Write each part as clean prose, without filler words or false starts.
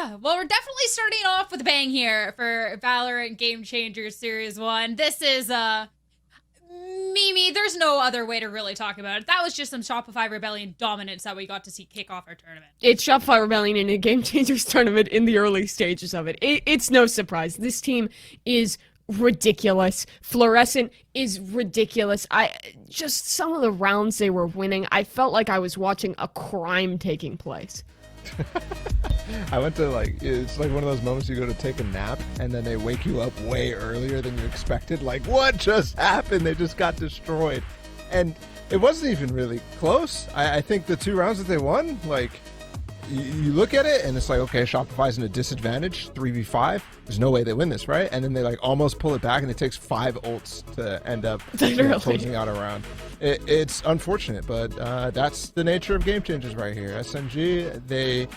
Well, we're definitely starting off with a bang here for Valorant Game Changers Series 1. This is, Mimi, there's no other way to really talk about it. That was just some Shopify Rebellion dominance that we got to see kick off our tournament. It's Shopify Rebellion in a Game Changers tournament in the early stages of it. It's no surprise. This team is ridiculous. Fluorescent is ridiculous. Just some of the rounds they were winning, I felt like I was watching a crime taking place. I went to it's like one of those moments you go to take a nap and then they wake you up way earlier than you expected. Like, what just happened? They just got destroyed. And it wasn't even really close. I think the 2 rounds that they won, you look at it and it's like, okay, Shopify's in a disadvantage, 3v5. There's no way they win this, right? And then they almost pull it back and it takes 5 ults to end up closing out a round. It's unfortunate, but that's the nature of Game Changers right here. SMG, they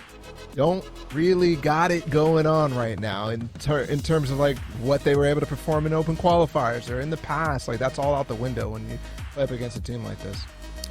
don't really got it going on right now in terms of what they were able to perform in open qualifiers or in the past. That's all out the window when you play up against a team like this.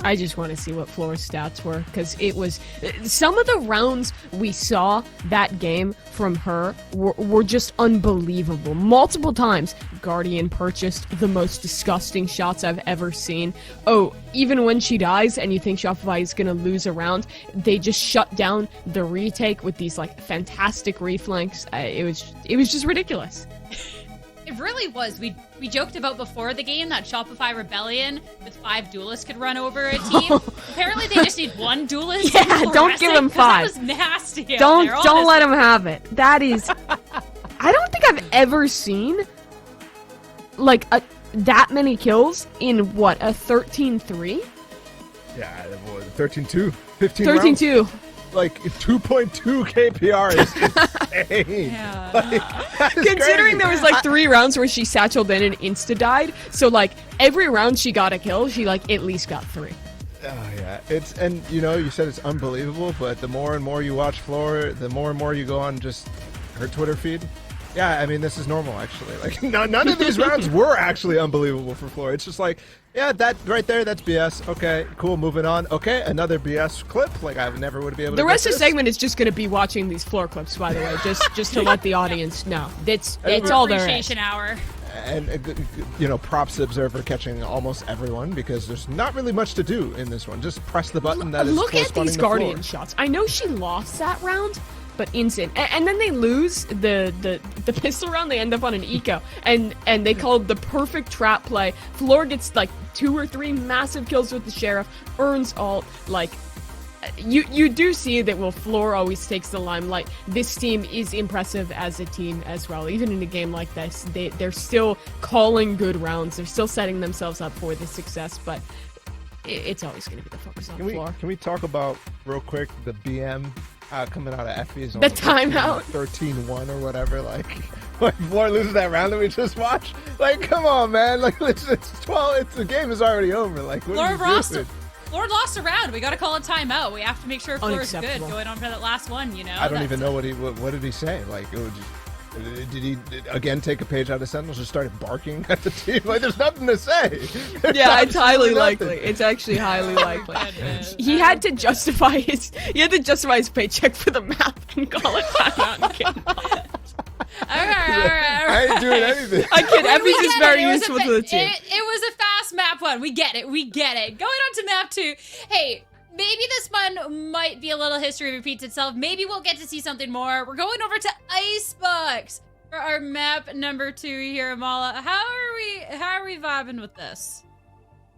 I just want to see what Floor's stats were, because it was some of the rounds we saw that game from her were just unbelievable. Multiple times, Guardian purchased the most disgusting shots I've ever seen. Oh, even when she dies and you think Shopify is going to lose a round, they just shut down the retake with these fantastic reflanks. It was just ridiculous. It really was. We joked about before the game that Shopify Rebellion with 5 duelists could run over a team. Apparently they just need 1 duelist. Yeah, don't give them 5. That was nasty. Don't let them have it. That is, I don't think I've ever seen that many kills in a 13-3. Yeah, 13-2, 15 13-2. rounds. 2.2 KPR is insane. Yeah. Considering there was 3 rounds where she satcheled in and insta died, so every round she got a kill, she at least got 3. Oh yeah, you said it's unbelievable, but the more and more you watch Floor, the more and more you go on just her Twitter feed. Yeah, I mean, this is normal actually. None of these rounds were actually unbelievable for Floor. It's just yeah, that right there, that's BS. Okay, cool, moving on. Okay, another BS clip. I never would be able to. The rest of the segment is just going to be watching these Floor clips, by the way, just to let the audience know. It's all there is. Appreciation hour. And props to Observer catching almost everyone, because there's not really much to do in this one. Just press the button that is look at these the Guardian floor. shots. I know she lost that round, but insane. And then they lose the pistol round. They end up on an eco, and they call it the perfect trap play. Floor gets 2 or 3 massive kills with the Sheriff, earns ult. You do see that Floor always takes the limelight. This team is impressive as a team as well. Even in a game like this, they're still calling good rounds. They're still setting themselves up for the success, but it's always going to be the focus on Floor. Can we talk about real quick the BM coming out of FV's the timeout 13-1 or whatever? When Floor loses that round that we just watched, come on, man! It's 12. The game is already over. What Floor lost a round. We got to call a timeout. We have to make sure Floor is good going on for that last one. I don't even know what did he say. Did he again take a page out of Sentinels and started barking at the team? There's nothing to say. Yeah, it's highly likely. It's actually highly likely. He had to justify his paycheck for the map and call it timeout. All right. I ain't doing anything. I kid. Effie's just very useful to the team. It was a fast map 1. We get it. Going on to map 2. Hey, maybe this one might be a little history repeats itself. Maybe we'll get to see something more. We're going over to Icebox for our map number 2 here, Amala. How are we vibing with this?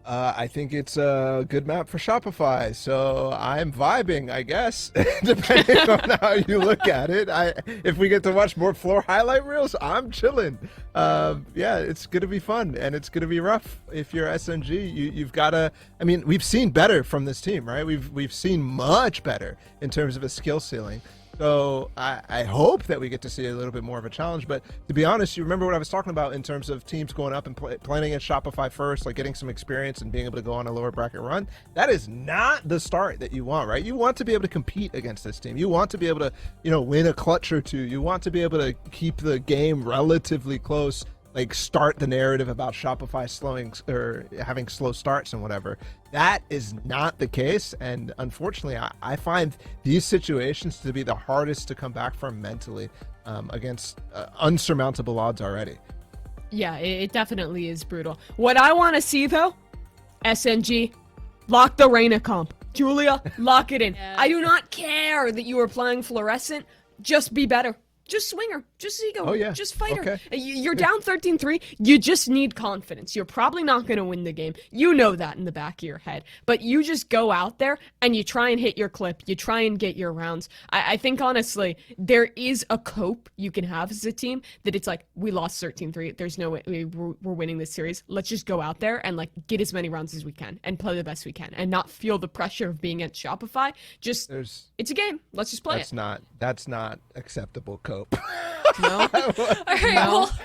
I think it's a good map for Shopify, so I'm vibing, I guess, depending on how you look at it. If we get to watch more Floor highlight reels, I'm chilling. Yeah, it's going to be fun, and it's going to be rough. If you're SMG, you've got to... I mean, we've seen better from this team, right? We've seen much better in terms of a skill ceiling. So I hope that we get to see a little bit more of a challenge. But to be honest, you remember what I was talking about in terms of teams going up and playing against Shopify first, getting some experience and being able to go on a lower bracket run. That is not the start that you want, right? You want to be able to compete against this team. You want to be able to, win a clutch or 2. You want to be able to keep the game relatively close like start the narrative about Shopify slowing or having slow starts and whatever. That is not the case, and unfortunately I find these situations to be the hardest to come back from mentally, against unsurmountable odds already. Yeah, it definitely is brutal. What I want to see though, SNG, lock the Reyna comp. Julia, lock it in. Yeah. I do not care that you are playing Fluorescent. Just be better. Just swing her. Just ego. Oh, yeah. Just fight Okay. her. You're down 13-3. You just need confidence. You're probably not going to win the game. You know that in the back of your head. But you just go out there and you try and hit your clip. You try and get your rounds. I think, honestly, there is a cope you can have as a team that it's like, we lost 13-3. There's no way we're winning this series. Let's just go out there and like get as many rounds as we can and play the best we can and not feel the pressure of being at Shopify. Just, it's a game. Let's just play it. That's not acceptable cope. No? All right, well,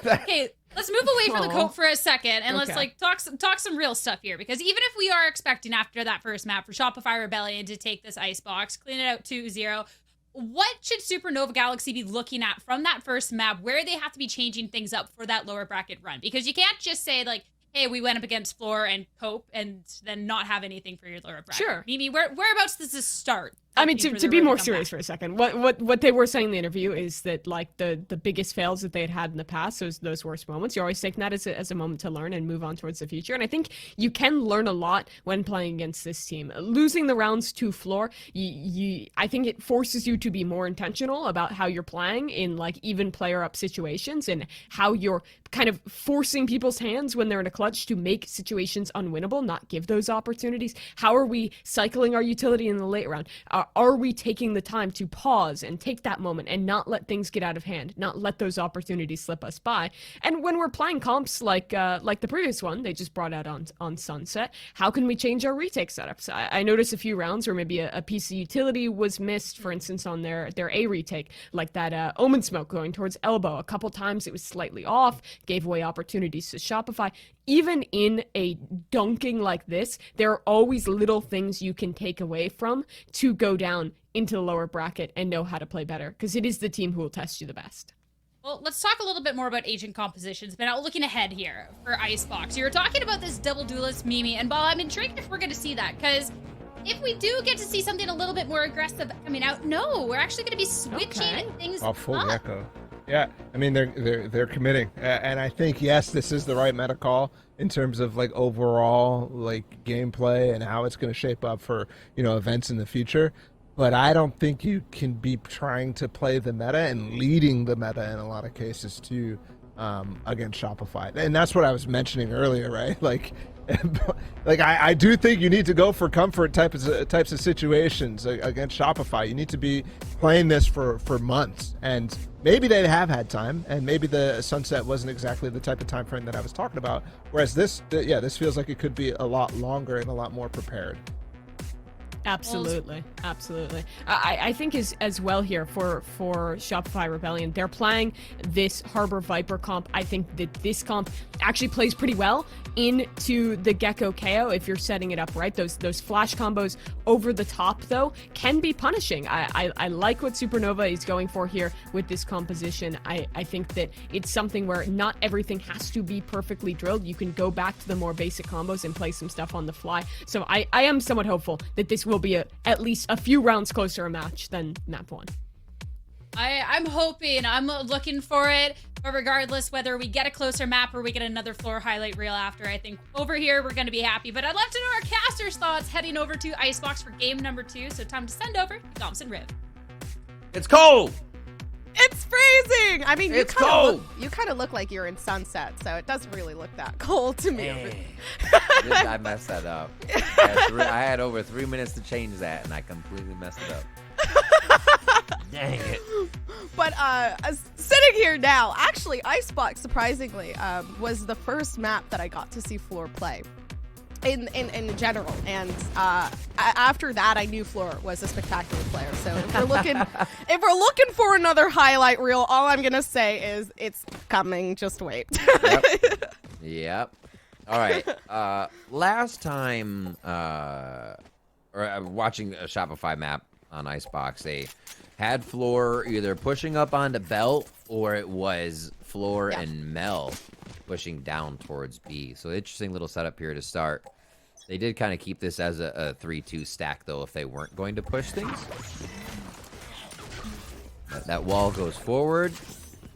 okay, let's move away from the cope for a second and let's like talk some real stuff here, because even if we are expecting after that first map for Shopify Rebellion to take this Icebox, clean it out 2-0, what should Supernova Galaxy be looking at from that first map where they have to be changing things up for that lower bracket run? Because you can't just say like, hey, we went up against Floor and Cope and then not have anything for your lower bracket. Sure. Mimi, whereabouts does this start? I mean, to be more serious for a second, what they were saying in the interview is that like the biggest fails that they had in the past, those worst moments, you're always taking that as a moment to learn and move on towards the future. And I think you can learn a lot when playing against this team. Losing the rounds to Floor, I think it forces you to be more intentional about how you're playing in like even player up situations and how you're kind of forcing people's hands when they're in a clutch to make situations unwinnable, not give those opportunities. How are we cycling our utility in the late round? Are we taking the time to pause and take that moment and not let things get out of hand, not let those opportunities slip us by? And when we're playing comps like the previous one they just brought out on Sunset, how can we change our retake setups? I noticed a few rounds where maybe a piece of utility was missed, for instance, on their A retake, like that Omen Smoke going towards Elbow. A couple times it was slightly off, gave away opportunities to Shopify. Even in a dunking like this, there are always little things you can take away from to go down into the lower bracket and know how to play better, because it is the team who will test you the best. Well, let's talk a little bit more about agent compositions, but now looking ahead here for Icebox. You were talking about this double duelist Mimi, and Ball, I'm intrigued if we're going to see that, because if we do get to see something a little bit more aggressive coming out, no, we're actually going to be switching things up. Full echo. Yeah, I mean they're committing, and I think yes, this is the right meta call in terms of like overall like gameplay and how it's going to shape up for events in the future. But I don't think you can be trying to play the meta and leading the meta in a lot of cases too, against Shopify, and that's what I was mentioning earlier, right? Like I do think you need to go for comfort types of situations against Shopify. You need to be playing this for months, and maybe they have had time, and maybe the Sunset wasn't exactly the type of time frame that I was talking about. Whereas this feels like it could be a lot longer and a lot more prepared. Absolutely. I think as well here for Shopify Rebellion, they're playing this Harbor Viper comp. I think that this comp actually plays pretty well into the Gecko KO if you're setting it up right. Those flash combos over the top though can be punishing. I like what Supernova is going for here with this composition. I think that it's something where not everything has to be perfectly drilled. You can go back to the more basic combos and play some stuff on the fly. So I am somewhat hopeful that this will be at least a few rounds closer a match than map 1. I'm hoping, I'm looking for it, but regardless whether we get a closer map or we get another floor highlight reel after, I think over here we're going to be happy. But I'd love to know our casters' thoughts heading over to Icebox for game number 2, so time to send over to Thompson Riv. It's cold! It's freezing! I mean, it's cold! You kind of look like you're in Sunset, so it doesn't really look that cold to me. Hey. I messed that up. I had over 3 minutes to change that, and I completely messed it up. Dang it. But sitting here now, actually, Icebox, surprisingly, was the first map that I got to see Floor play. In general, and after that, I knew Floor was a spectacular player. So if we're looking for another highlight reel, all I'm gonna say is it's coming. Just wait. Yep. All right. Last time, watching a Shopify map on Icebox, they had Floor either pushing up onto Belt or it was Floor Yeah. and Mel pushing down towards B. So interesting little setup here to start. They did kind of keep this as a 3-2 stack, though, if they weren't going to push things. That wall goes forward.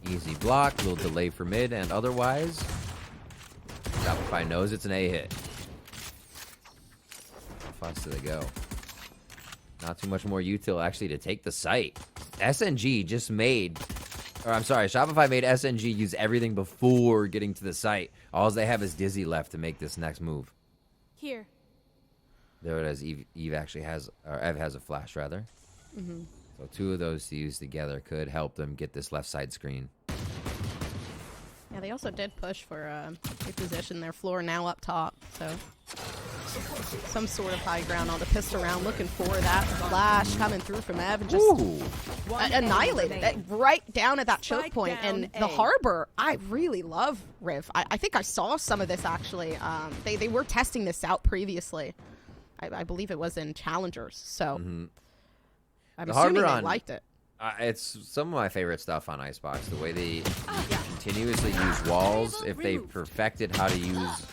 Easy block, little delay for mid, and otherwise, Shopify knows it's an A hit. How fast do they go? Not too much more util, actually, to take the site. SNG just made... Or, I'm sorry, Shopify made SNG use everything before getting to the site. All they have is Dizzy left to make this next move. Here. There it is. Eve actually has... Or Ev has a flash, rather. Mm-hmm. So 2 of those to use together could help them get this left side screen. Yeah, they also did push for reposition their floor now up top, so some sort of high ground on the pistol round. Looking for that flash coming through from Ev and just annihilated it right down at that choke point. And the harbor, I really love Riv. I think I saw some of this actually. They were testing this out previously. I believe it was in Challengers, so I'm assuming they liked it. It's some of my favorite stuff on Icebox. The way they continuously use walls. If they perfected how to use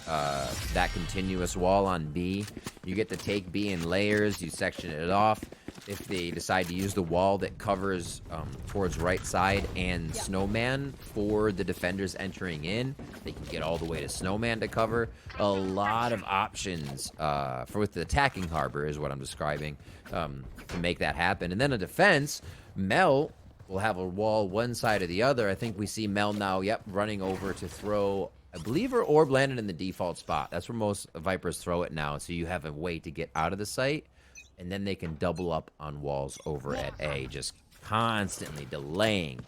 that continuous wall on B, you get to take B in layers. You section it off. If they decide to use the wall that covers towards right side and Snowman for the defenders entering in, they can get all the way to Snowman to cover. A lot of options for with the attacking harbor is what I'm describing to make that happen. And then a defense. Mel will have a wall one side or the other. I think we see Mel now, running over to throw, I believe her orb landed in the default spot. That's where most Vipers throw it now. So you have a way to get out of the site, and then they can double up on walls over at A, just constantly delaying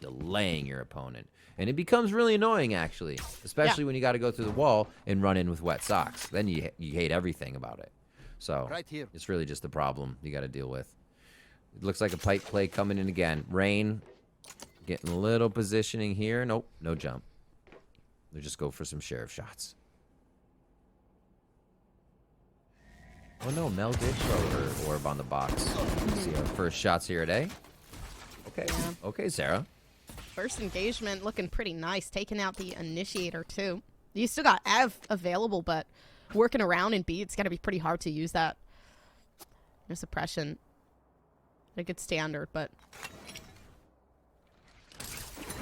your opponent. And it becomes really annoying, actually, especially when you got to go through the wall and run in with wet socks. Then you hate everything about it. So it's really just the problem you got to deal with. It looks like a pipe play coming in again. Rain getting a little positioning here. Nope, no jump. They'll just go for some sheriff shots. Oh no, Mel did throw her orb on the box. See our first shots here at A. Okay, okay, Sarah. First engagement looking pretty nice. Taking out the initiator too. You still got Ev available, but working around in B, it's going to be pretty hard to use that. No suppression. A good standard, but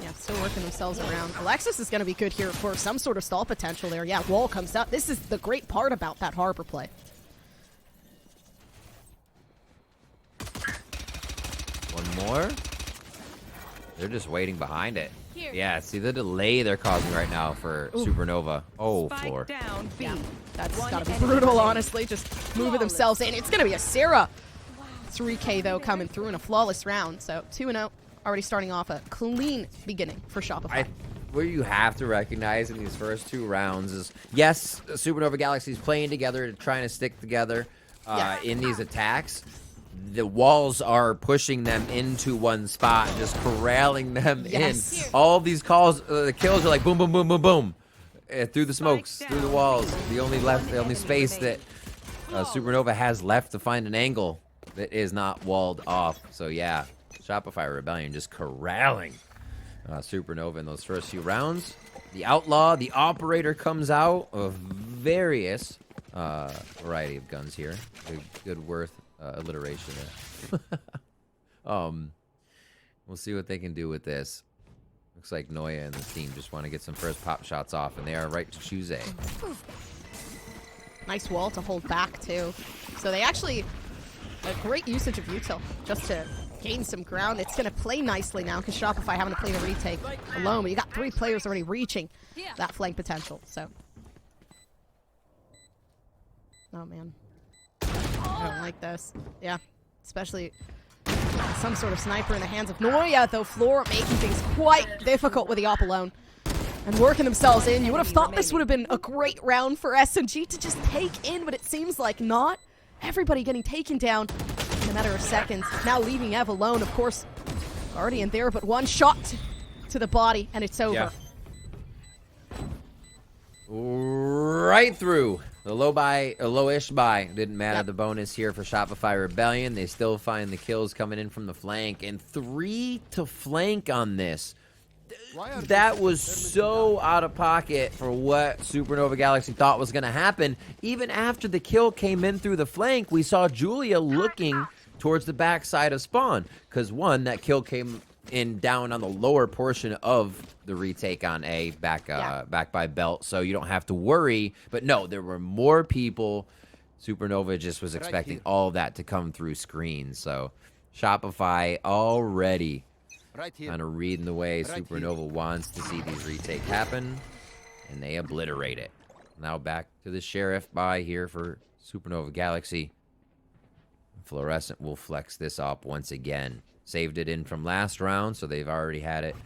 yeah, still working themselves around. Alexis is going to be good here for some sort of stall potential there. Yeah, wall comes up. This is the great part about that harbor play. One more. They're just waiting behind it. Yeah, see the delay they're causing right now for Supernova. Oh, Floor. Down, yeah, that's got to be brutal, honestly. Just moving themselves in. It's going to be a Sarah. 3K, though, coming through in a flawless round. So 2-0, already starting off a clean beginning for Shopify. Where you have to recognize in these first 2 rounds is, yes, Supernova Galaxy's playing together, trying to stick together in these attacks. The walls are pushing them into one spot, just corralling them in. All of these calls, the kills are like boom, boom, boom, boom, boom. Through the smokes, through the walls. The only space that Supernova has left to find an angle that is not walled off. So yeah, Shopify Rebellion just corralling Supernova in those first few rounds. The Outlaw, the Operator comes out of various variety of guns here. Good worth alliteration there. We'll see what they can do with this. Looks like Noya and the team just want to get some first pop shots off, and they are right to choose A. Nice wall to hold back too. So they actually... A great usage of util just to gain some ground. It's going to play nicely now because Shopify having to play the retake alone. But you got 3 players already reaching that flank potential. So, oh man, I don't like this. Yeah, especially some sort of sniper in the hands of Noya, though. Floor making things quite difficult with the op alone and working themselves in. You would have thought this would have been a great round for SNG to just take in, but it seems like not. Everybody getting taken down in a matter of seconds. Now leaving Ev alone, of course. Already in there, but one shot to the body, and it's over. Yeah. Right through. The low-ish buy. Didn't matter the bonus here for Shopify Rebellion. They still find the kills coming in from the flank. And 3 to flank on this. that was so out of pocket for what Supernova Galaxy thought was going to happen. Even after the kill came in through the flank, we saw Julia looking towards the backside of spawn. Because one, that kill came in down on the lower portion of the retake on A, back by belt, so you don't have to worry. But no, there were more people. Supernova just was expecting all of that to come through screen. So Shopify already kind of reading the way Supernova wants to see these retake happen, and they obliterate it. Now back to the Sheriff buy here for Supernova Galaxy. Fluorescent will flex this up once again. Saved it in from last round, so they've already had it.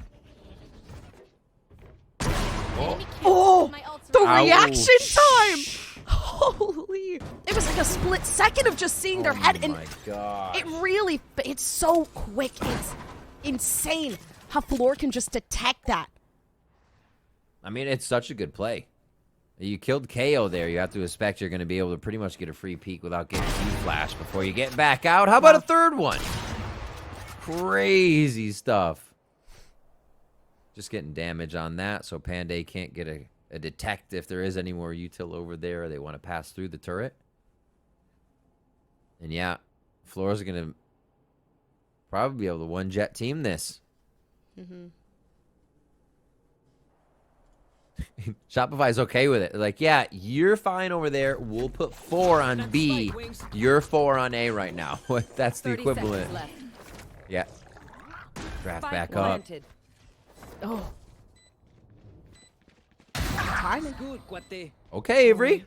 Oh, the Ouch. reaction time! Holy. It was like a split second of just seeing their head. And my God. it's so quick. It's insane how Floor can just detect that. I mean, it's such a good play. You killed KO there. You have to expect you're going to be able to pretty much get a free peek without getting flash before you get back out. How about a third one? Crazy stuff. Just getting damage on that, so Panday can't get a detect if there is any more util over there, or they want to pass through the turret. And yeah, Floor's going to probably be able to one-jet team this. Shopify's okay with it. Like, yeah, you're fine over there. We'll put 4 on B. You're 4 on A right now. That's the equivalent. Yeah. Draft back up. Oh. Timing. Okay, Avery.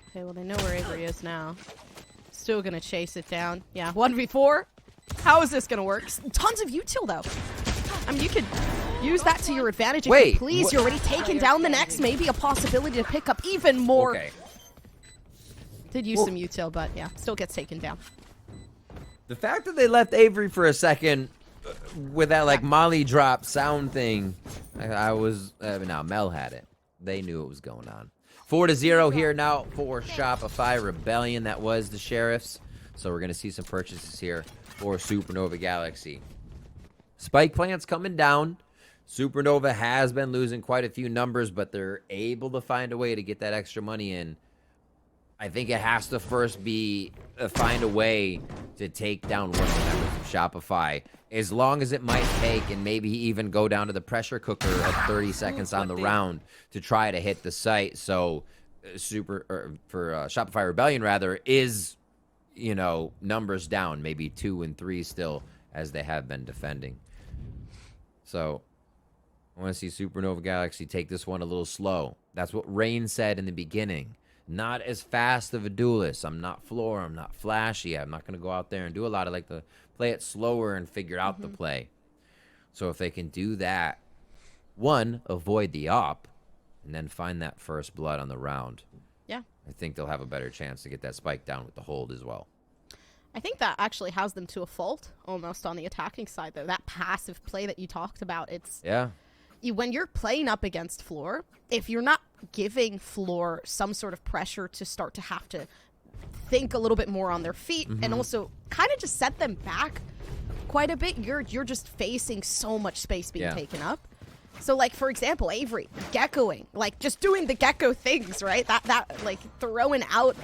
Okay, well, they know where Avery is now. Still gonna chase it down. Yeah, 1v4. How is this gonna work? Tons of util, though. I mean, you could use that to your advantage if Wait, you please. You're already taken down the next. Maybe a possibility to pick up even more. Okay. Did use some util, but yeah, still gets taken down. The fact that they left Avery for a second with that, like, Molly drop sound thing, I was... now, Mel had it. They knew what was going on. 4-0 here now for Shopify Rebellion. That was the Sheriffs. So we're going to see some purchases here for Supernova Galaxy. Spike plant's coming down. Supernova has been losing quite a few numbers, but they're able to find a way to get that extra money in. I think it has to first be find a way to take down one of the members of Shopify. As long as it might take, and maybe even go down to the pressure cooker at 30 seconds on the round to try to hit the site. So Shopify Rebellion rather is, you know, numbers down, maybe 2 and 3 still, as they have been defending. So I want to see Supernova Galaxy take this one a little slow. That's what Rain said in the beginning. Not as fast of a duelist. I'm not Floor. I'm not flashy. I'm not going to go out there and do a lot. I like to play it slower and figure out the play. So if they can do that, one, avoid the op, and then find that first blood on the round. Yeah. I think they'll have a better chance to get that spike down with the hold as well. I think that actually has them to a fault almost on the attacking side, though. That passive play that you talked about, it's... Yeah. When you're playing up against Floor, if you're not giving Floor some sort of pressure to start to have to think a little bit more on their feet and also kind of just set them back quite a bit, you're just facing so much space being taken up. So, like, for example, Avery, geckoing, like, just doing the gecko things, right? That like, throwing out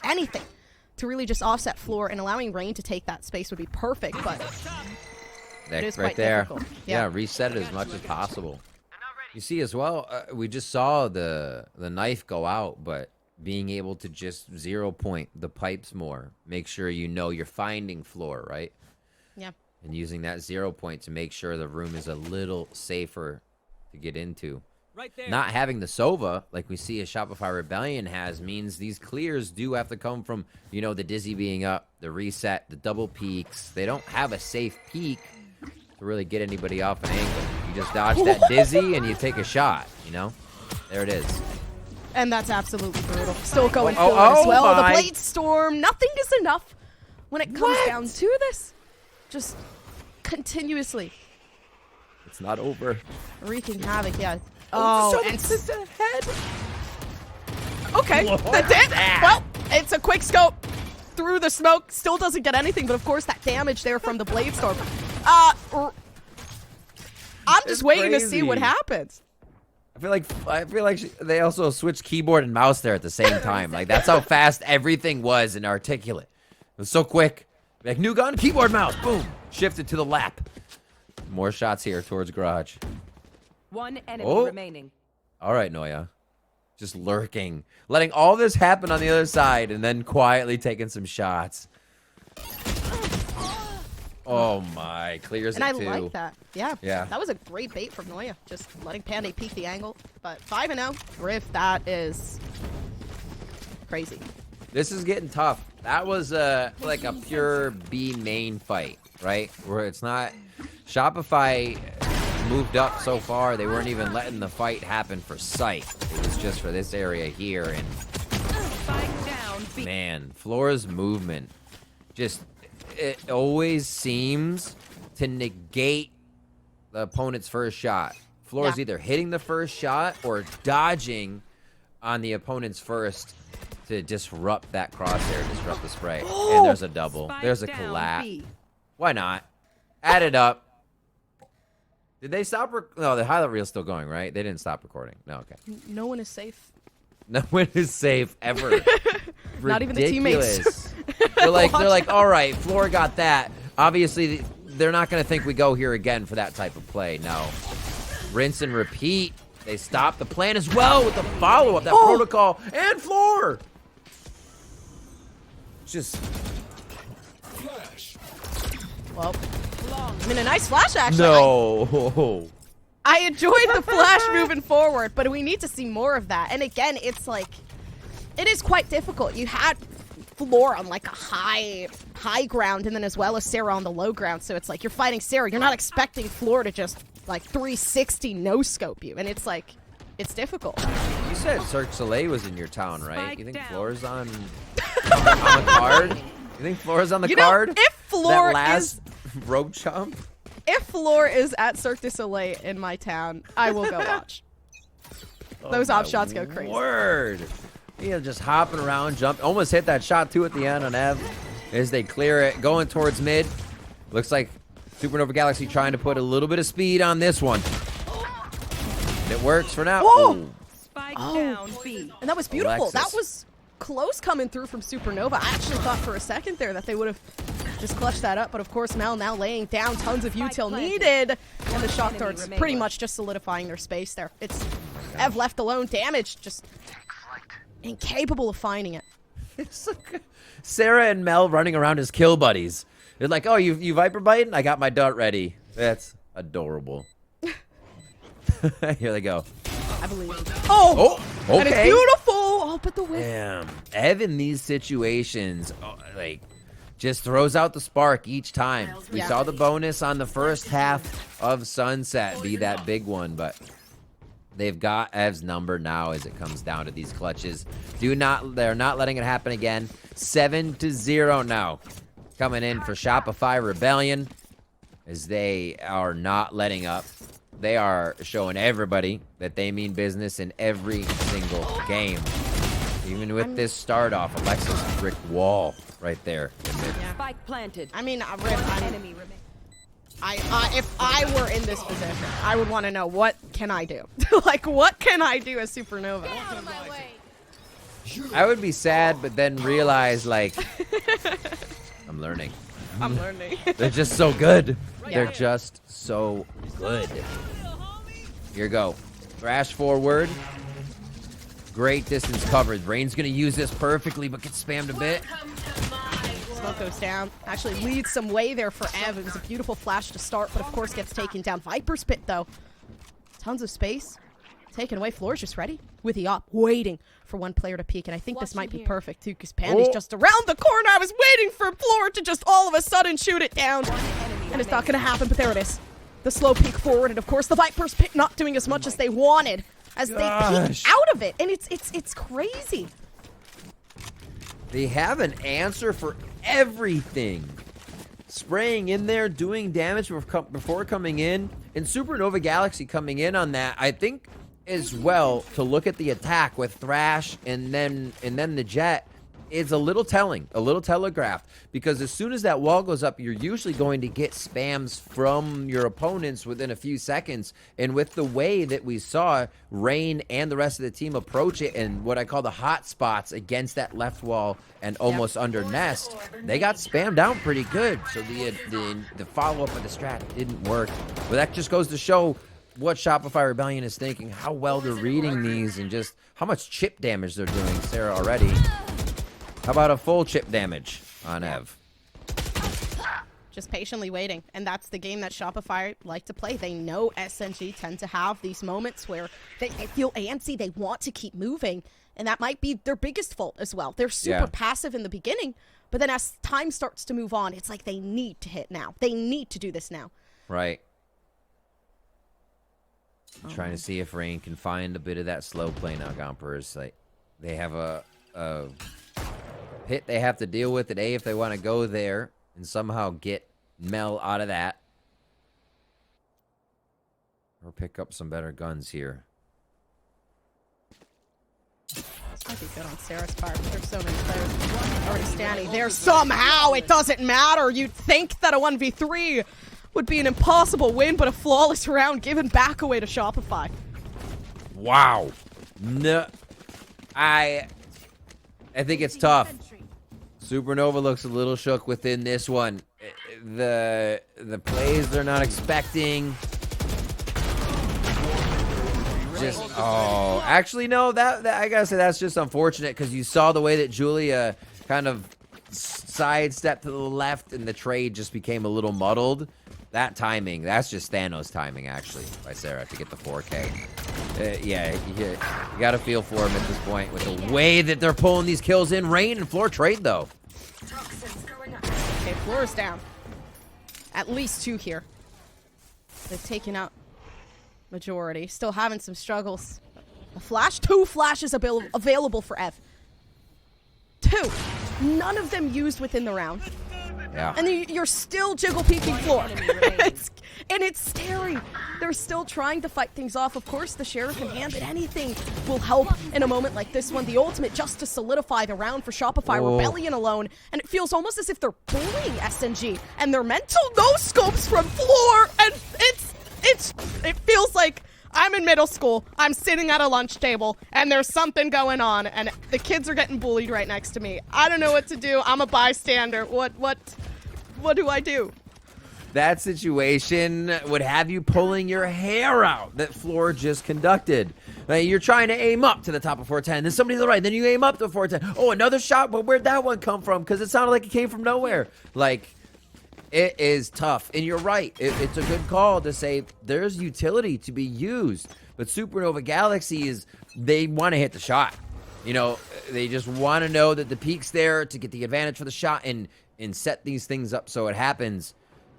anything to really just offset Floor and allowing Rain to take that space would be perfect, but... It is right quite there. difficult. Yeah, reset it as much as possible. You see as well, we just saw the knife go out, but being able to just 0 point the pipes more, make sure you know you're finding Floor, right? Yeah. And using that 0 point to make sure the room is a little safer to get into. Right there. Not having the Sova, like we see a Shopify Rebellion has, means these clears do have to come from, you know, the Dizzy being up, the reset, the double peaks. They don't have a safe peak to really get anybody off an angle. You just dodge that Dizzy and you take a shot, you know? There it is. And that's absolutely brutal. Still going Oh, forward as well. my. The Blade Storm, nothing is enough when it comes down to this. Just continuously It's not over. wreaking havoc, yeah. Oh, and head. okay, that did. Well, it's a quick scope through the smoke. Still doesn't get anything, but of course that damage there from the Blade Storm. I'm I'm just waiting to see what crazy. happens. I feel like they also switched keyboard and mouse there at the same time. Like that's how fast everything was and articulate. It was so quick. Like new gun, keyboard, mouse, boom, shifted to the lap. More shots here towards garage. One enemy remaining. All right, Noya. Just lurking. Letting all this happen on the other side and then quietly taking some shots. Oh my, clears And it I too. like that. Yeah. Yeah. That was a great bait from Noya. Just letting Panday peek the angle. But 5-0. Riff, that is crazy. This is getting tough. That was like a pure B main fight, right? Where it's not... Shopify moved up so far, they weren't even letting the fight happen for sight. It was just for this area here, and... Spike down. B. Man, Flora's movement just... It always seems to negate the opponent's first shot. Flora's either hitting the first shot or dodging on the opponent's first to disrupt that crosshair, disrupt the spray. And there's a double. Spike There's a down, collab. B. Why not? Add it up. Did they stop? No, the highlight reel's still going, right? They didn't stop recording. No, okay. No one is safe. No one is safe ever. Not even the teammates. Ridiculous. They're like, all right, Flora got that. Obviously, they're not going to think we go here again for that type of play. No. Rinse and repeat. They stop the plan as well with the follow-up, that protocol, and Floor. Just... Well, I mean, a nice flash, actually. No. I enjoyed the flash moving forward, but we need to see more of that. And again, it's like, it is quite difficult. You had Floor on like a high ground, and then as well as Sarah on the low ground. So it's like you're fighting Sarah. You're not expecting Floor to just like 360 no scope you, and it's like it's difficult. You said Cirque du Soleil was in your town, right? Spike You think down. Flora's on the card? You think Flora's on the You know, card? if Floor that last rope chump? If Floor is at Cirque du Soleil in my town, I will go watch. Those Oh, op my shots go crazy. Word. Yeah, just hopping around, jump. Almost hit that shot too at the end on Ev. As they clear it, going towards mid. Looks like Supernova Galaxy trying to put a little bit of speed on this one. And it works for now. Whoa! Ooh. Spike down. B. And that was beautiful. Alexis. That was close coming through from Supernova. I actually thought for a second there that they would have just clutched that up, but of course Mel now laying down tons of util needed, and the shock darts pretty much just solidifying their space there. It's Ev left alone, damaged, just incapable of finding it. It's like Sarah and Mel running around as kill buddies. They're like, oh, you Viper biting? I got my dart ready. That's adorable. Here they go. I believe. Oh, Oh, and it's okay. beautiful. Oh, but the whiff. Damn. Ev in these situations, like, just throws out the spark each time. We Yeah. saw the bonus on the first half of Sunset be that big one, but they've got Ev's number now as it comes down to these clutches. They're not letting it happen again. 7-0 now. Coming in for Shopify Rebellion as they are not letting up. They are showing everybody that they mean business in every single game. Even with this start off, Alexis brick wall right there. In mid. Spike planted. I mean, Riff, Enemy remaining. if I were in this position, I would want to know, what can I do? Like, what can I do as Supernova? I would be sad, but then realize, like, I'm learning. I'm learning. They're just so good. Yeah. They're just so good. Here you go. Thrash forward. Great distance coverage. Rain's going to use this perfectly, but gets spammed a bit. Smoke goes down. Actually leads some way there for Ev. It was a beautiful flash to start, but of course gets taken down. Viper's Pit, though. Tons of space. Taken away. Floor's just ready with the op, waiting for one player to peek. And I think this might be perfect, too, because Pandy's just around the corner. I was waiting for Floor to just all of a sudden shoot it down. And it's not going to happen, but there it is. The slow peek forward, and of course the Viper's Pit not doing as much as they wanted as they peek out of it. And it's crazy. They have an answer for everything. Spraying in there, doing damage before coming in. And Supernova Galaxy coming in on that, I think, as well, to look at the attack with Thrash and then the Jet. is a little telling, a little telegraphed, because as soon as that wall goes up, you're usually going to get spams from your opponents within a few seconds. And with the way that we saw Rain and the rest of the team approach it and what I call the hot spots against that left wall and almost under nest, they got spammed out pretty good. So the follow-up of the strat didn't work. But that just goes to show what Shopify Rebellion is thinking, how well they're reading these, and just how much chip damage they're doing, Sarah, already. How about a full chip damage on Ev? Just patiently waiting. And that's the game that Shopify like to play. They know SNG tend to have these moments where they feel antsy, they want to keep moving, and that might be their biggest fault as well. They're super passive in the beginning, but then as time starts to move on, it's like they need to hit now. They need to do this now. Right. Trying to see if Rain can find a bit of that slow play now, Gompers. Like, they have a pit they have to deal with today if they want to go there and somehow get Mel out of that. Or pick up some better guns here. This might be good on Sarah's part. There's so many players already standing there. Somehow, it doesn't matter. You'd think that a 1v3 would be an impossible win, but a flawless round given back away to Shopify. Wow. No, I think it's tough. Supernova looks a little shook within this one. The plays they're not expecting. Just actually no, that I gotta say that's just unfortunate, because you saw the way that Julia kind of sidestepped to the left and the trade just became a little muddled. That timing, that's just Thanos timing, actually, by Sarah to get the 4K. Yeah, you got to feel for him at this point with the way that they're pulling these kills in. Rain and Floor trade, though. Okay, Floor is down. At least 2 here. They've taken out majority. Still having some struggles. A flash? 2 flashes available for Ev. 2. None of them used within the round. Yeah. And you're still jiggle peeking Floor. And it's scary. They're still trying to fight things off. Of course, the Sheriff in hand, but anything will help in a moment like this one. The ultimate just to solidify the round for Shopify Rebellion alone. And it feels almost as if they're bullying SNG. And their mental no-scopes from Floor. And it feels like I'm in middle school, I'm sitting at a lunch table, and there's something going on, and the kids are getting bullied right next to me. I don't know what to do. I'm a bystander. What do I do? That situation would have you pulling your hair out that Floor just conducted. Like, you're trying to aim up to the top of 410, then somebody to the right, then you aim up to 410. Oh, another shot, but where'd that one come from? Because it sounded like it came from nowhere. Like, it is tough, and you're right. It's a good call to say there's utility to be used, but Supernova Galaxy they want to hit the shot. You know, they just want to know that the peak's there to get the advantage for the shot and set these things up so it happens.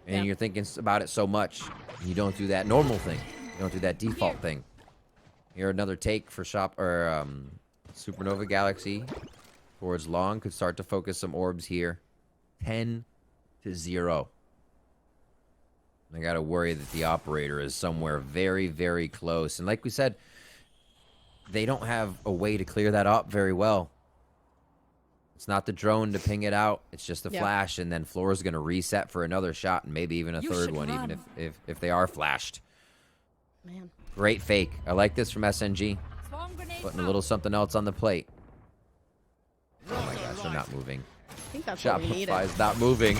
And you're thinking about it so much, and you don't do that normal thing. You don't do that default thing. Here, another take for Supernova Galaxy towards long. Could start to focus some orbs here. 10-0. I gotta worry that the operator is somewhere very, very close. And like we said, they don't have a way to clear that up very well. It's not the drone to ping it out. It's just a flash, and then Floor is going to reset for another shot and maybe even a third one, even if they are flashed. Man. Great fake. I like this from SNG. Putting a little something else on the plate. Oh my gosh, they're not moving. I think that's what we needed. Shopify's not moving.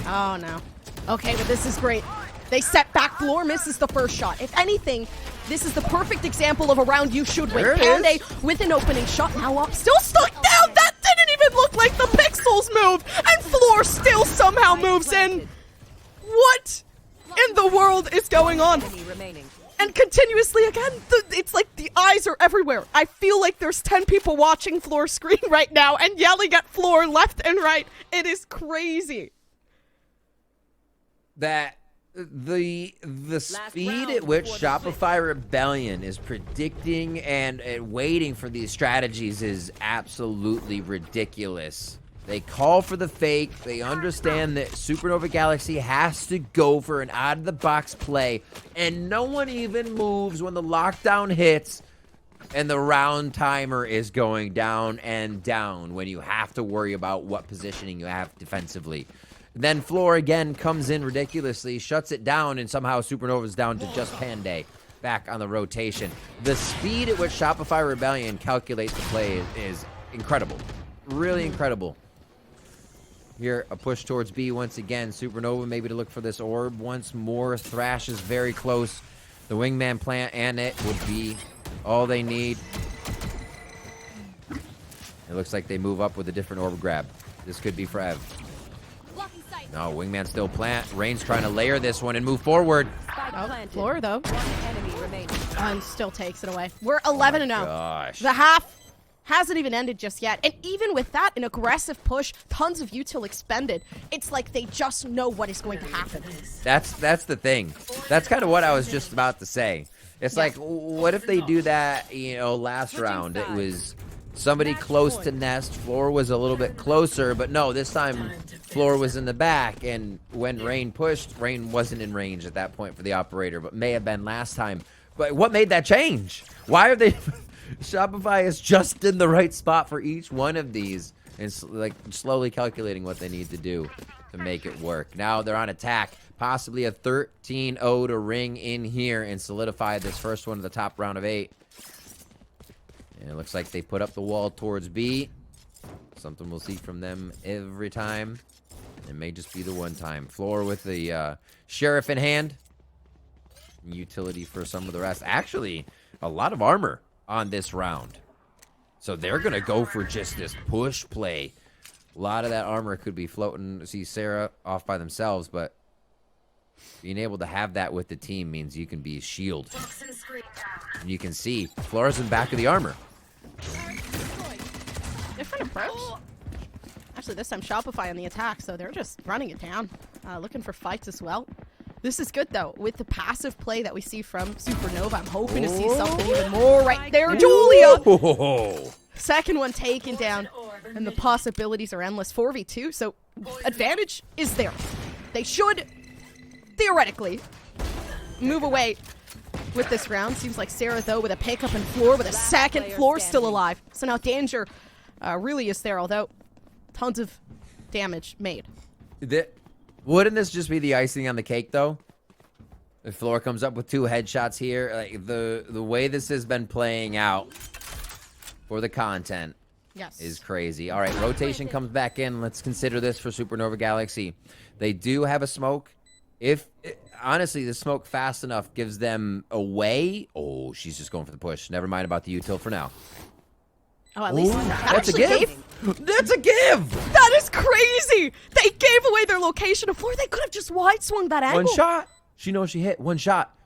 Oh, no. Okay, but this is great. They set back. Floor misses the first shot. If anything, this is the perfect example of a round you should win. Pande with an opening shot. Now up. Still stuck down. That didn't even look like the pixels moved. And Floor still somehow moves in. What in the world is going on? And continuously again, it's like the eyes are everywhere. I feel like there's 10 people watching Floor screen right now and yelling at Floor left and right. It is crazy. That the speed at which Shopify Rebellion is predicting and waiting for these strategies is absolutely ridiculous. They call for the fake. They understand that Supernova Galaxy has to go for an out-of-the-box play, and no one even moves when the lockdown hits. And the round timer is going down and down when you have to worry about what positioning you have defensively. Then Floor again comes in ridiculously, shuts it down, and somehow Supernova's down to just Panday back on the rotation. The speed at which Shopify Rebellion calculates the play is incredible. Really incredible. Here, a push towards B once again. Supernova maybe to look for this orb once more. Thrash is very close. The wingman plant and it would be all they need. It looks like they move up with a different orb grab. This could be for Ev. No, wingman still plant. Rain's trying to layer this one and move forward. Floor, though. One enemy remaining. And still takes it away. We're 11-0. Gosh. The half hasn't even ended just yet. And even with that, an aggressive push, tons of util expended. It's like they just know what is going to happen. That's the thing. That's kind of what I was just about to say. It's like, what if they do that, you know, last round? It was somebody close to Nest. Floor was a little bit closer, but no, this time Floor was in the back. And when Rain pushed, Rain wasn't in range at that point for the operator, but may have been last time. But what made that change? Why are they... Shopify is just in the right spot for each one of these. And like slowly calculating what they need to do to make it work. Now they're on attack. Possibly a 13-0 to ring in here and solidify this first one of the top round of 8. And it looks like they put up the wall towards B. Something we'll see from them every time. It may just be the one time. Floor with the Sheriff in hand. Utility for some of the rest. Actually, a lot of armor on this round. So they're going to go for just this push play. A lot of that armor could be floating. See Sarah off by themselves, but being able to have that with the team means you can be a shield. And you can see Flora's in back of the armor. Different approach. Actually, this time Shopify on the attack, so they're just running it down. Looking for fights as well. This is good, though. With the passive play that we see from Supernova, I'm hoping to see something even more right there. Julia! Second one taken down, and the possibilities are endless. 4v2, so advantage is there. They should, theoretically, move away with this round. Seems like Sarah, though, with a pickup and Floor with a second. Floor still alive. So now danger really is there, although tons of damage made. Wouldn't this just be the icing on the cake, though? If Floor comes up with 2 headshots here, like the way this has been playing out for the content is crazy. All right, rotation comes back in. Let's consider this for Supernova Galaxy. They do have a smoke. Honestly, the smoke fast enough gives them away. Oh, she's just going for the push. Never mind about the util for now. Oh, at least that's a give. That's a give. That is crazy. They gave away their location of Floor. They could have just wide swung that angle. One shot. She knows she hit. One shot.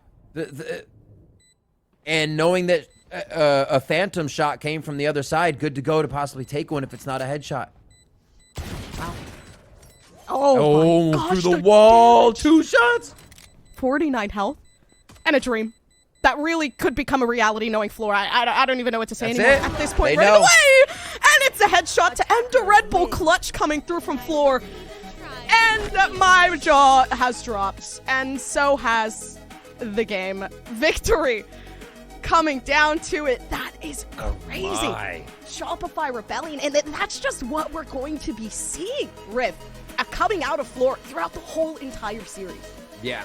And knowing that a phantom shot came from the other side, good to go to possibly take one if it's not a headshot. Wow. Oh, my gosh, through the wall. 2 shots. 49 health. And a dream. That really could become a reality knowing Floor. I don't even know what to say anymore at this point. Right away! And it's a headshot to end a Red Bull clutch coming through from Floor. And my jaw has dropped. And so has the game. Victory coming down to it. That is crazy. Shopify Rebellion. And that's just what we're going to be seeing, Riv, coming out of Floor throughout the whole entire series. Yeah.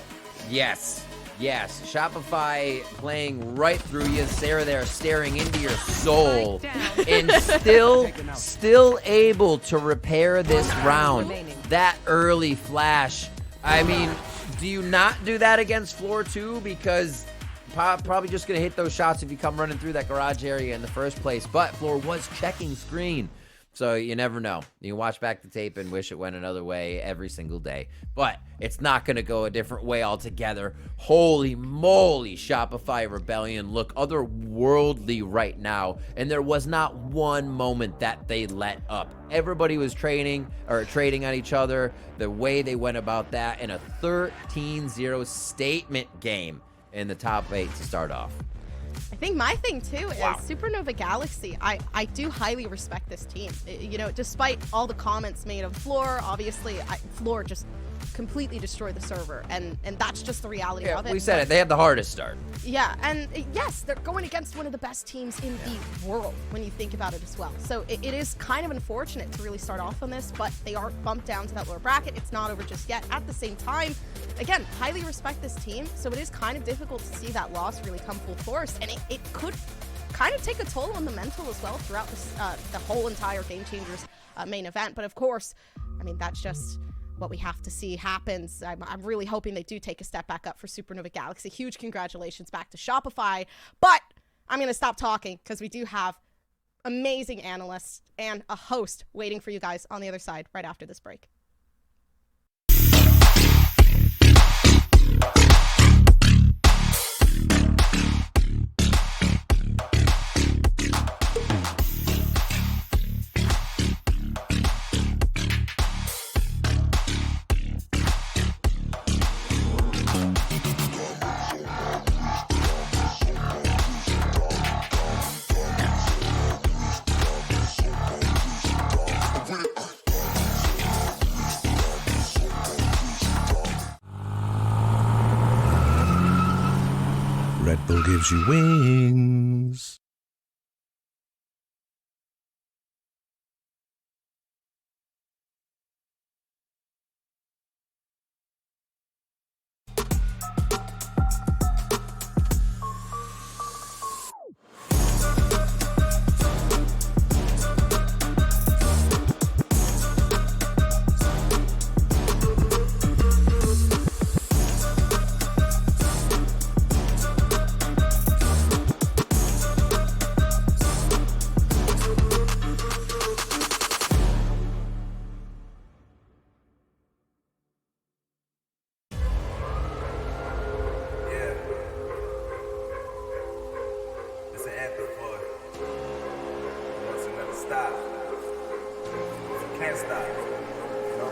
Yes. Shopify playing right through you. Sarah there staring into your soul. And still able to repair this round. That early flash. I mean, do you not do that against Floor 2? Because probably just going to hit those shots if you come running through that garage area in the first place. But Floor was checking screen. So you never know. You can watch back the tape and wish it went another way every single day. But it's not going to go a different way altogether. Holy moly, Shopify Rebellion look otherworldly right now. And there was not one moment that they let up. Everybody was trading on each other. The way they went about that in a 13-0 statement game in the top 8 to start off. I think my thing, too, is Supernova Galaxy. I do highly respect this team. You know, despite all the comments made of Floor, obviously, Floor just completely destroy the server, and that's just the reality of it. We said it. They had the hardest start. Yeah, and yes, they're going against one of the best teams in the world when you think about it as well. So it is kind of unfortunate to really start off on this, but they are bumped down to that lower bracket. It's not over just yet. At the same time, again, highly respect this team, so it is kind of difficult to see that loss really come full force, and it could kind of take a toll on the mental as well throughout this, the whole entire Game Changers main event. But of course, I mean, that's just what we have to see happens. I'm really hoping they do take a step back up for Supernova Galaxy. Huge congratulations back to Shopify. But I'm going to stop talking because we do have amazing analysts and a host waiting for you guys on the other side right after this break. Red Bull gives you wings. It's an anthem for what's another stop. Can't stop. You know?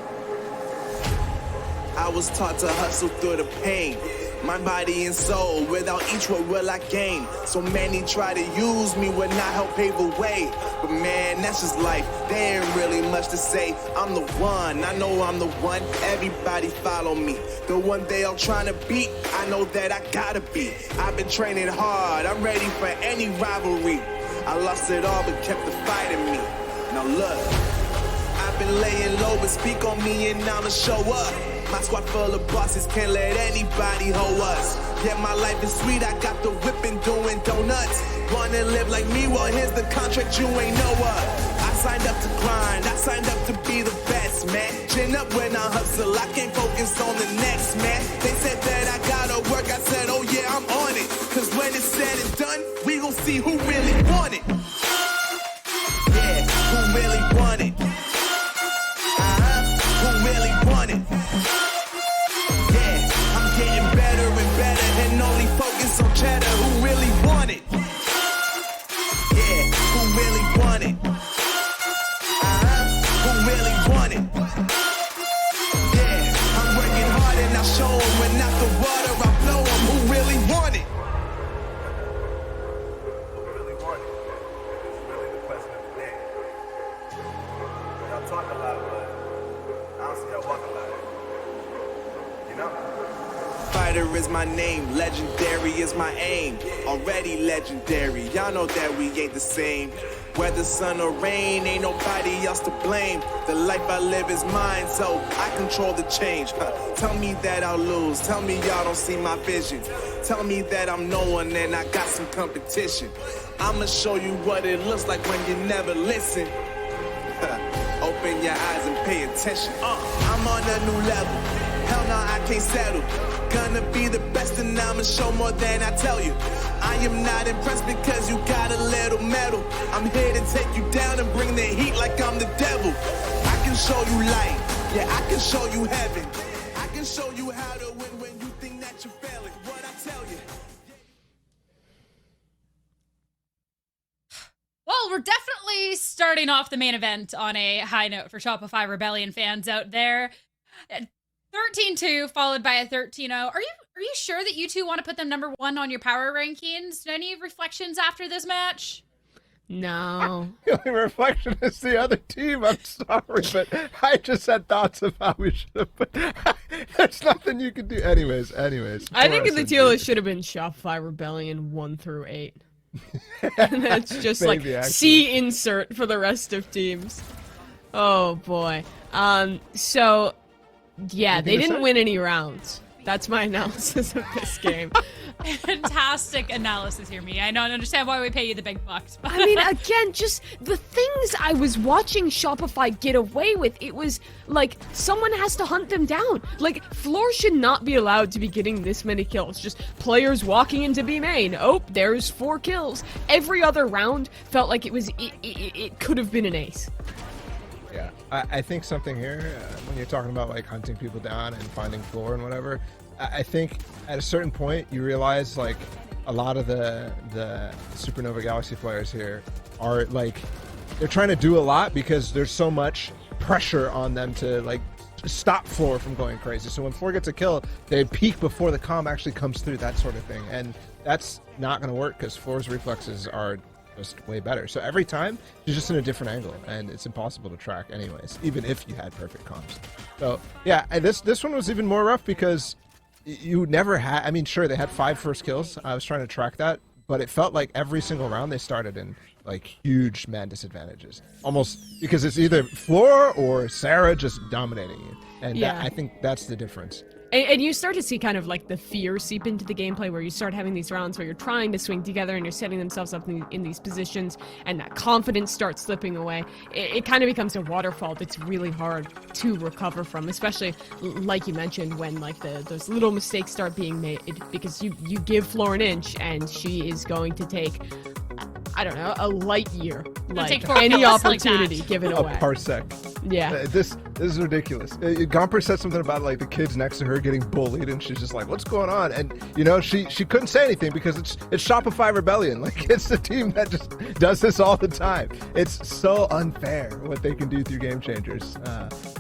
I was taught to hustle through the pain. My body and soul, without each what will I gain? So many try to use me when I help pave the way. But man, that's just life, there ain't really much to say. I'm the one, I know I'm the one, everybody follow me. The one they all trying to beat, I know that I gotta be. I've been training hard, I'm ready for any rivalry. I lost it all but kept the fight in me. Now look, I've been laying low, but speak on me and I'ma show up. My squad full of bosses, can't let anybody hoe us. Yeah, my life is sweet, I got the whipping doing donuts. Wanna live like me, well here's the contract you ain't know of. I signed up to grind, I signed up to be the best, man. Chin up when I hustle, I can't focus on the next, man. They said that I gotta work, I said, oh yeah, I'm on it. Cause when it's said and done, we gon' see who really want it. Yeah, who really want it. Who really want it. Getting better and better and only focus on cheddar. Who really want it? Yeah, who really want it? Who really want it? Yeah, I'm working hard and I show them. When out the water I blow them. Who really want it? Who really want it? It's really the question of the day. Y'all talk a lot, but I don't see y'all walk a lot. You know? Fighter is my name, legendary is my aim. Already legendary, y'all know that we ain't the same. Whether sun or rain, ain't nobody else to blame. The life I live is mine, so I control the change. Tell me that I'll lose, tell me y'all don't see my vision. Tell me that I'm no one and I got some competition. I'ma show you what it looks like when you never listen. Open your eyes and pay attention. I'm on a new level. Hell no, I can't settle. Gonna be the best and I'ma show more than I tell you. I am not impressed because you got a little metal. I'm here to take you down and bring the heat like I'm the devil. I can show you light. Yeah, I can show you heaven. I can show you how to win when you think that you're failing. What I tell you. Well, we're definitely starting off the main event on a high note for Shopify Rebellion fans out there. 13-2 followed by a 13-0. Are you sure that you two want to put them number one on your power rankings? Any reflections after this match? No. The only reflection is the other team. I'm sorry, but I just had thoughts of how we should have put. There's nothing you can do. Anyways. I think in the tier list should have been Shopify Rebellion 1 through 8. And that's just Maybe, like actually. C insert for the rest of teams. Oh boy. So yeah, Anything they to didn't say? win any rounds. That's my analysis of this game. Fantastic analysis here, me. I don't understand why we pay you the big bucks. But I mean, again, just the things I was watching Shopify get away with, it was like someone has to hunt them down. Like, Floor should not be allowed to be getting this many kills. Just players walking into B main. Oh, there's 4 kills. Every other round felt like it could have been an ace. Yeah, I think something here, when you're talking about like hunting people down and finding floor and whatever, I think at a certain point you realize like a lot of the Supernova Galaxy players here are like, they're trying to do a lot because there's so much pressure on them to like stop floor from going crazy. So when floor gets a kill, they peak before the comm actually comes through, that sort of thing. And that's not going to work because floor's reflexes are just way better. So every time she's just in a different angle and it's impossible to track anyways, even if you had perfect comms. So yeah, and this one was even more rough because you never had, I mean, sure, they had 5 first kills. I was trying to track that, but it felt like every single round they started in like huge man disadvantages, almost because it's either Floor or Sarah just dominating you. And Yeah. I think that's the difference. And you start to see kind of like the fear seep into the gameplay where you start having these rounds where you're trying to swing together and you're setting themselves up in these positions and that confidence starts slipping away. It kind of becomes a waterfall that's really hard to recover from, especially like you mentioned when like those little mistakes start being made because you give Floor an inch and she is going to take, I don't know, a light year, like take 4 any kills like opportunity that. given A away. parsec. Yeah. This is ridiculous. Gomper said something about like the kids next to her getting bullied, and she's just like, "What's going on?" And you know, she couldn't say anything because it's Shopify Rebellion. Like it's the team that just does this all the time. It's so unfair what they can do through Game Changers.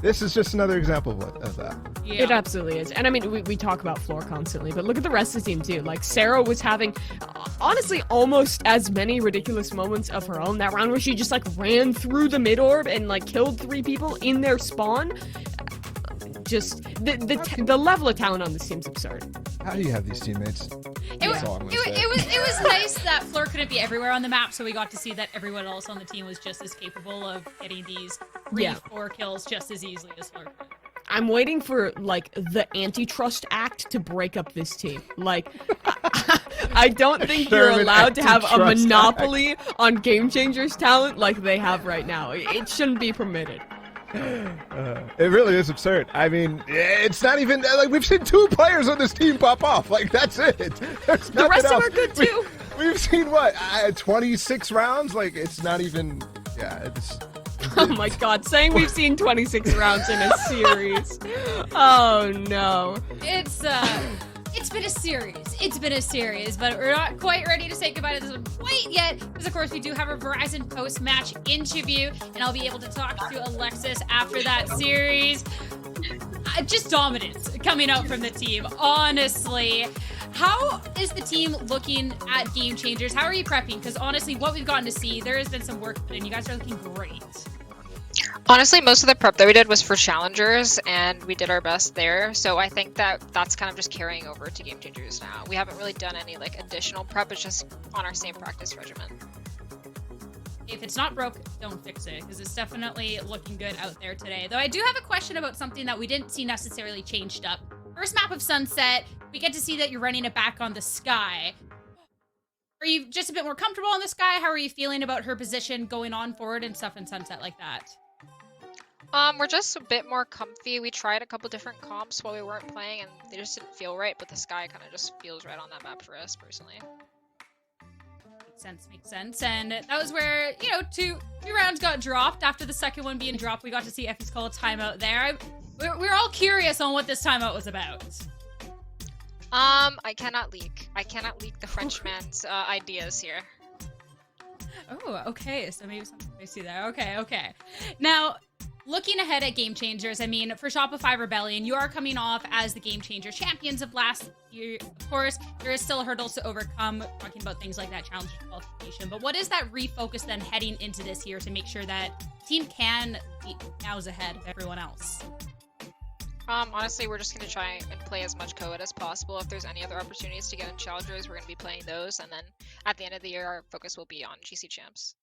This is just another example of that. Yeah. It absolutely is. And I mean, we talk about Floor constantly, but look at the rest of the team too. Like, Sarah was having, honestly, almost as many ridiculous moments of her own. That round where she just, like, ran through the mid-orb and, like, killed 3 people in their spawn. Just, the level of talent on this team's absurd. How do you have these teammates? It That's all I'm gonna say. it was nice that Floor couldn't be everywhere on the map, so we got to see that everyone else on the team was just as capable of getting these 3-4 kills just as easily as Floor could. I'm waiting for, like, the Antitrust Act to break up this team. Like, I don't think you're Sherman allowed to have a Antitrust monopoly on Game Changers talent like they have right now. It shouldn't be permitted. It really is absurd. I mean, it's not even like we've seen 2 players on this team pop off. Like that's it. There's The rest nothing of them else. are good too. We've seen what 26 rounds. Like it's not even. Yeah, it's. Oh my god, saying we've seen 26 rounds in a series. Oh no. It's been a series. It's been a series, but we're not quite ready to say goodbye to this one quite yet, because of course we do have a Verizon post-match interview, and I'll be able to talk to Alexis after that series. Just dominance coming out from the team, honestly. How is the team looking at Game Changers? How are you prepping? Because honestly, what we've gotten to see, there has been some work put in. You guys are looking great. Honestly, most of the prep that we did was for challengers, and we did our best there. So I think that's kind of just carrying over to Game Changers now. We haven't really done any like additional prep. It's just on our same practice regimen. If it's not broke, don't fix it, because it's definitely looking good out there today. Though I do have a question about something that we didn't see necessarily changed up. First map of Sunset, we get to see that you're running it back on the Sky. Are you just a bit more comfortable on the Sky? How are you feeling about her position going on forward and stuff in Sunset like that? We're just a bit more comfy. We tried a couple different comps while we weren't playing, and they just didn't feel right, but the Sky kind of just feels right on that map for us, personally. Makes sense. And that was where, you know, two rounds got dropped. After the second one being dropped, we got to see Effie's call a timeout there. We're all curious on what this timeout was about. I cannot leak. I cannot leak the Frenchman's ideas here. Oh, okay. So maybe something I see there. Okay. Now, looking ahead at Game Changers, I mean, for Shopify Rebellion, you are coming off as the Game Changers Champions of last year. Of course, there is still hurdles to overcome, talking about things like that challenge qualification. But what is that refocus then heading into this year to make sure that team can beat nows ahead of everyone else? Honestly, we're just gonna try and play as much co-ed as possible. If there's any other opportunities to get in challengers, we're gonna be playing those, and then at the end of the year, our focus will be on GC champs.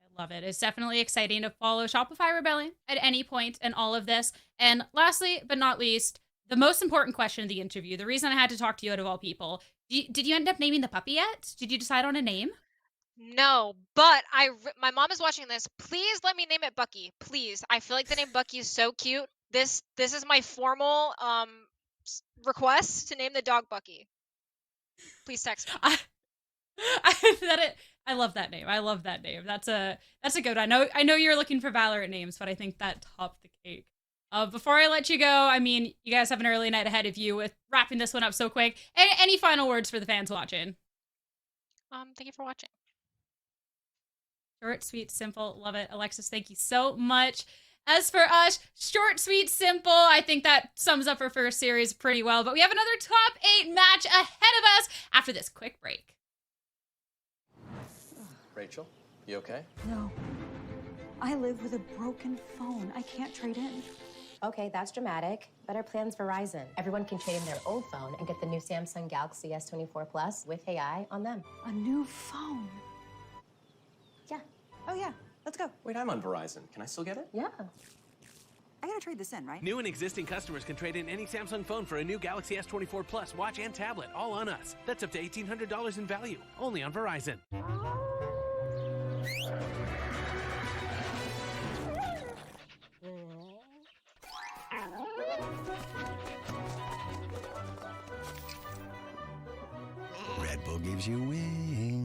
I love it. It's definitely exciting to follow Shopify Rebellion at any point in all of this. And lastly, but not least, the most important question of the interview, the reason I had to talk to you out of all people, did you end up naming the puppy yet? Did you decide on a name? No, but my mom is watching this. Please let me name it Bucky. Please. I feel like the name Bucky is so cute. This is my formal request to name the dog Bucky. Please text me. I love that name. I love that name. That's a good one. I know you're looking for VALORANT names, but I think that topped the cake. Before I let you go, I mean, you guys have an early night ahead of you with wrapping this one up so quick. Any final words for the fans watching? Thank you for watching. Short, sweet, simple. Love it. Alexis, thank you so much. As for us, short, sweet, simple. I think that sums up our first series pretty well. But we have another top 8 match ahead of us after this quick break. Rachel, you okay? No. I live with a broken phone. I can't trade in. Okay, that's dramatic. Better plan's Verizon. Everyone can trade in their old phone and get the new Samsung Galaxy S24 Plus with AI on them. A new phone? Yeah. Oh, yeah. Let's go. Wait, I'm on Verizon. Can I still get it? Yeah. I gotta trade this in, right? New and existing customers can trade in any Samsung phone for a new Galaxy S24 Plus watch and tablet, all on us. That's up to $1,800 in value, only on Verizon. Red Bull gives you wings.